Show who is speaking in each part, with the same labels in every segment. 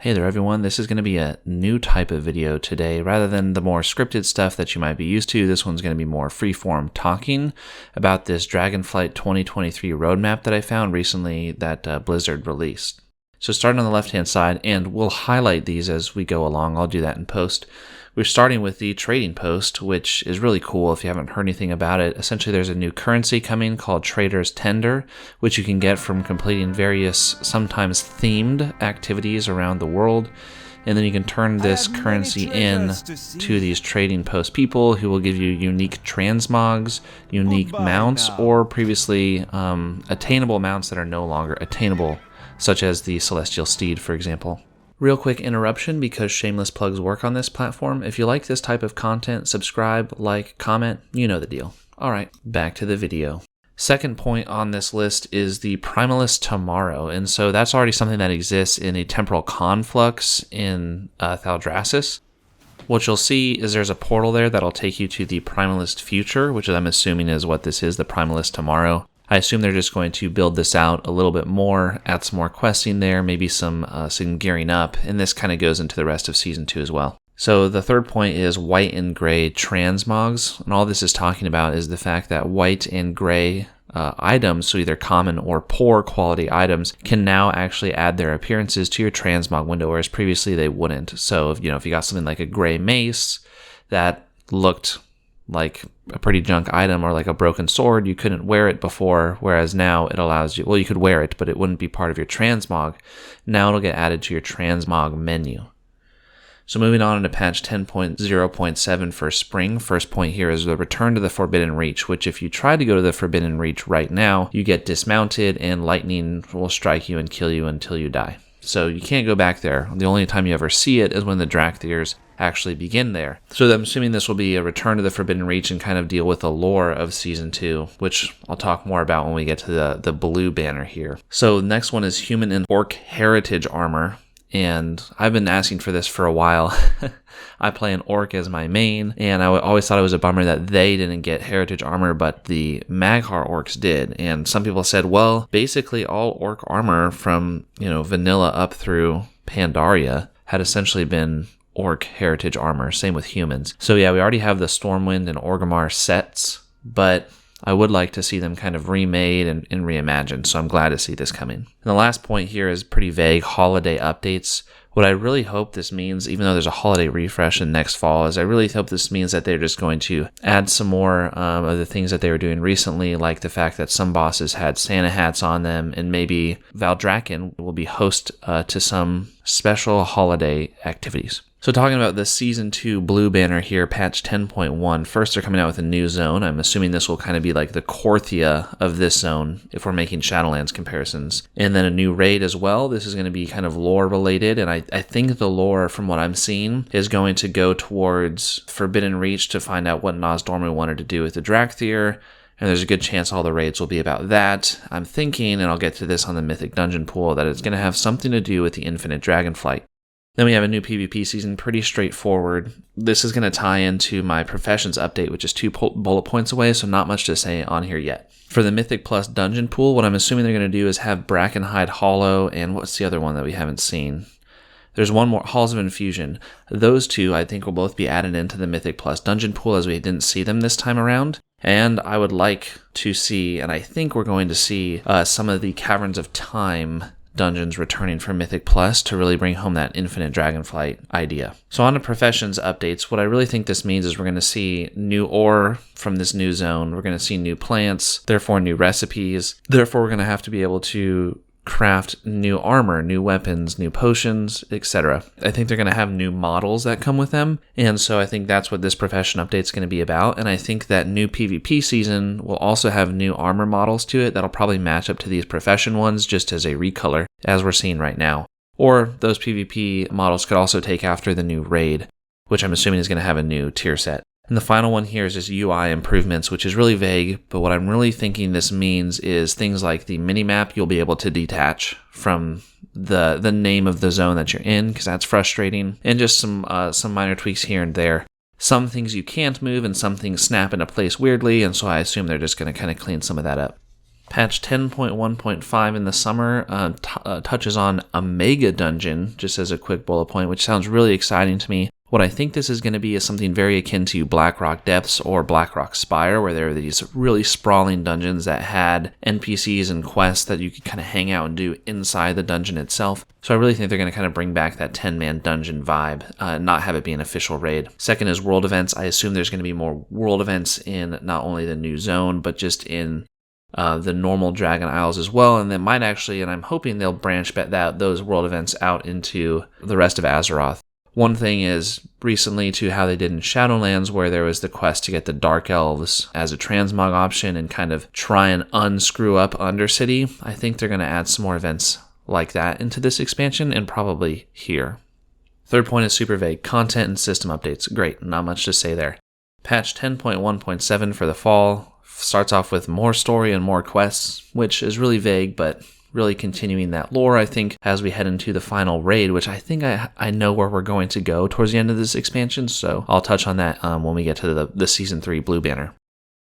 Speaker 1: Hey there everyone, this is going to be a new type of video today. Rather than the more scripted stuff that you might be used to, this one's going to be more freeform talking about this Dragonflight 2023 roadmap that I found recently that Blizzard released. So starting on the left-hand side, and we'll highlight these as we go along, I'll do that in post. We're starting with the trading post, which is really cool if you haven't heard anything about it. Essentially, there's a new currency coming called Trader's Tender, which you can get from completing various, sometimes themed activities around the world. And then you can turn this currency in to these trading post people who will give you unique transmogs, unique mounts, or previously attainable mounts that are no longer attainable, such as the Celestial Steed, for example. Real quick interruption because shameless plugs work on this platform. If you like this type of content, subscribe, like, comment, you know the deal. Alright, back to the video. Second point on this list is the Primalist Tomorrow, and so that's already something that exists in a temporal conflux in Thaldraszus. What you'll see is there's a portal there that'll take you to the Primalist Future, which I'm assuming is what this is, the Primalist Tomorrow. I assume they're just going to build this out a little bit more, add some more questing there, maybe some gearing up, and this kind of goes into the rest of Season 2 as well. So the third point is white and gray transmogs, and all this is talking about is the fact that white and gray items, so either common or poor quality items, can now actually add their appearances to your transmog window, whereas previously they wouldn't. So if you got something like a gray mace that looked like a pretty junk item or like a broken sword, you couldn't wear it before, whereas now it allows you, well, you could wear it, but it wouldn't be part of your transmog. Now it'll get added to your transmog menu. So moving on into patch 10.0.7 for spring, first point here is the return to the Forbidden Reach, which if you try to go to the Forbidden Reach right now, you get dismounted and lightning will strike you and kill you until you die. So you can't go back there. The only time you ever see it is when the Draktheirs actually begin there. So I'm assuming this will be a return to the Forbidden Reach and kind of deal with the lore of Season 2, which I'll talk more about when we get to the blue banner here. So next one is Human and Orc Heritage Armor, and I've been asking for this for a while. I play an Orc as my main, and I always thought it was a bummer that they didn't get Heritage Armor, but the Mag'har Orcs did. And some people said, well, basically all Orc armor from, vanilla up through Pandaria had essentially been Orc Heritage Armor, same with humans. So yeah, we already have the Stormwind and Orgrimmar sets, but I would like to see them kind of remade and reimagined, so I'm glad to see this coming. And the last point here is pretty vague, holiday updates. What I really hope this means, even though there's a holiday refresh in next fall, is I really hope this means that they're just going to add some more of the things that they were doing recently, like the fact that some bosses had Santa hats on them, and maybe Valdrakken will be host to some special holiday activities. So talking about the Season 2 blue banner here, patch 10.1, first they're coming out with a new zone. I'm assuming this will kind of be like the Korthia of this zone if we're making Shadowlands comparisons. And then a new raid as well. This is going to be kind of lore related, and I think the lore, from what I'm seeing, is going to go towards Forbidden Reach to find out what Nosdormu wanted to do with the Draktheir. And there's a good chance all the raids will be about that. I'm thinking, and I'll get to this on the Mythic Dungeon Pool, that it's going to have something to do with the Infinite Dragonflight. Then we have a new PvP season, pretty straightforward. This is going to tie into my Professions update, which is 2 bullet points away, so not much to say on here yet. For the Mythic Plus Dungeon Pool, what I'm assuming they're going to do is have Brackenhide Hollow, and what's the other one that we haven't seen? There's one more, Halls of Infusion. Those two, I think, will both be added into the Mythic Plus Dungeon Pool as we didn't see them this time around. And I would like to see, and I think we're going to see, some of the Caverns of Time dungeons returning for Mythic Plus to really bring home that Infinite Dragonflight idea. So on to Professions updates, what I really think this means is we're going to see new ore from this new zone. We're going to see new plants, therefore new recipes. Therefore, we're going to have to be able to craft new armor, new weapons, new potions, etc. I think they're going to have new models that come with them, and so I think that's what this Profession update is going to be about, and I think that new PvP season will also have new armor models to it that'll probably match up to these Profession ones just as a recolor, as we're seeing right now. Or those PvP models could also take after the new raid, which I'm assuming is going to have a new tier set. And the final one here is just UI improvements, which is really vague, but what I'm really thinking this means is things like the minimap you'll be able to detach from the name of the zone that you're in, because that's frustrating, and just some minor tweaks here and there. Some things you can't move, and some things snap into place weirdly, and so I assume they're just going to kind of clean some of that up. Patch 10.1.5 in the summer touches on a mega dungeon, just as a quick bullet point, which sounds really exciting to me. What I think this is going to be is something very akin to Blackrock Depths or Blackrock Spire, where there are these really sprawling dungeons that had NPCs and quests that you could kind of hang out and do inside the dungeon itself. So I really think they're going to kind of bring back that 10-man dungeon vibe, not have it be an official raid. Second is world events. I assume there's going to be more world events in not only the new zone, but just in the normal Dragon Isles as well, and they might actually, and I'm hoping they'll branch those world events out into the rest of Azeroth. One thing is recently to how they did in Shadowlands, where there was the quest to get the Dark Elves as a transmog option and kind of try and unscrew up Undercity. I think they're going to add some more events like that into this expansion and probably here. Third point is super vague. Content and system updates. Great, not much to say there. Patch 10.1.7 for the fall starts off with more story and more quests, which is really vague, but really continuing that lore, I think, as we head into the final raid, which I think I know where we're going to go towards the end of this expansion, so I'll touch on that when we get to the Season 3 Blue Banner.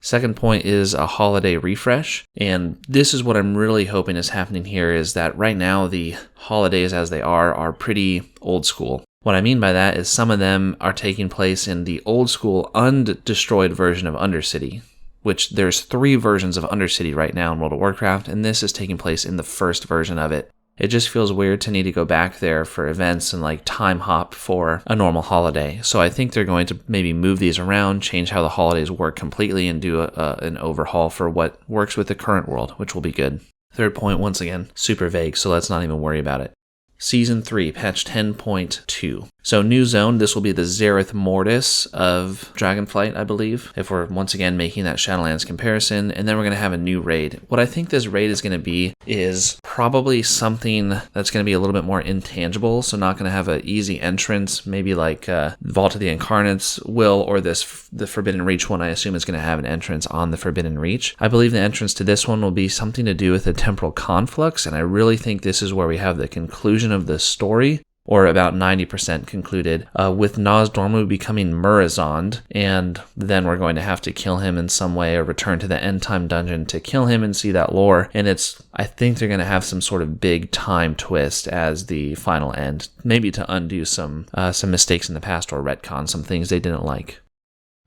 Speaker 1: Second point is a holiday refresh, and this is what I'm really hoping is happening here, is that right now the holidays as they are pretty old school. What I mean by that is some of them are taking place in the old school undestroyed version of Undercity, which there's 3 versions of Undercity right now in World of Warcraft, and this is taking place in the first version of it. It just feels weird to need to go back there for events and like time hop for a normal holiday. So I think they're going to maybe move these around, change how the holidays work completely, and do an overhaul for what works with the current world, which will be good. Third point, once again, super vague, so let's not even worry about it. Season 3, patch 10.2. So new zone, this will be the Zereth Mortis of Dragonflight, I believe, if we're once again making that Shadowlands comparison, and then we're going to have a new raid. What I think this raid is going to be is probably something that's going to be a little bit more intangible, so not going to have an easy entrance, maybe like Vault of the Incarnates will, or the Forbidden Reach one I assume is going to have an entrance on the Forbidden Reach. I believe the entrance to this one will be something to do with the Temporal Conflux, and I really think this is where we have the conclusion of the story, or about 90% concluded, with Nozdormu becoming Murazond, and then we're going to have to kill him in some way or return to the end time dungeon to kill him and see that lore. And I think they're going to have some sort of big time twist as the final end, maybe to undo some mistakes in the past or retcon some things they didn't like.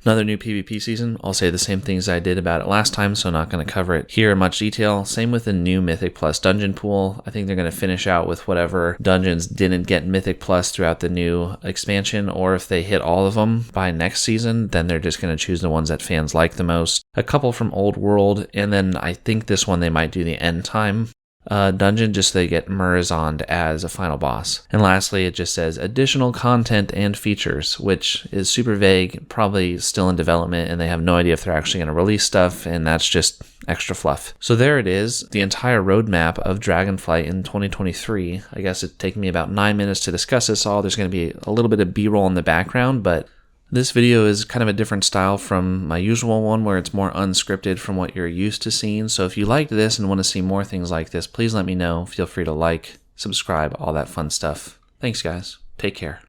Speaker 1: Another new PvP season. I'll say the same things I did about it last time, so I'm not going to cover it here in much detail. Same with the new Mythic Plus dungeon pool. I think they're going to finish out with whatever dungeons didn't get Mythic Plus throughout the new expansion, or if they hit all of them by next season, then they're just going to choose the ones that fans like the most. A couple from Old World, and then I think this one they might do the End Time dungeon, just so they get Murazond as a final boss. And lastly, it just says additional content and features, which is super vague, probably still in development, and they have no idea if they're actually going to release stuff, and that's just extra fluff. So there it is, the entire roadmap of Dragonflight in 2023. I guess it's taken me about 9 minutes to discuss this all. There's going to be a little bit of B-roll in the background, but this video is kind of a different style from my usual one, where it's more unscripted from what you're used to seeing. So if you liked this and want to see more things like this, please let me know. Feel free to like, subscribe, all that fun stuff. Thanks, guys. Take care.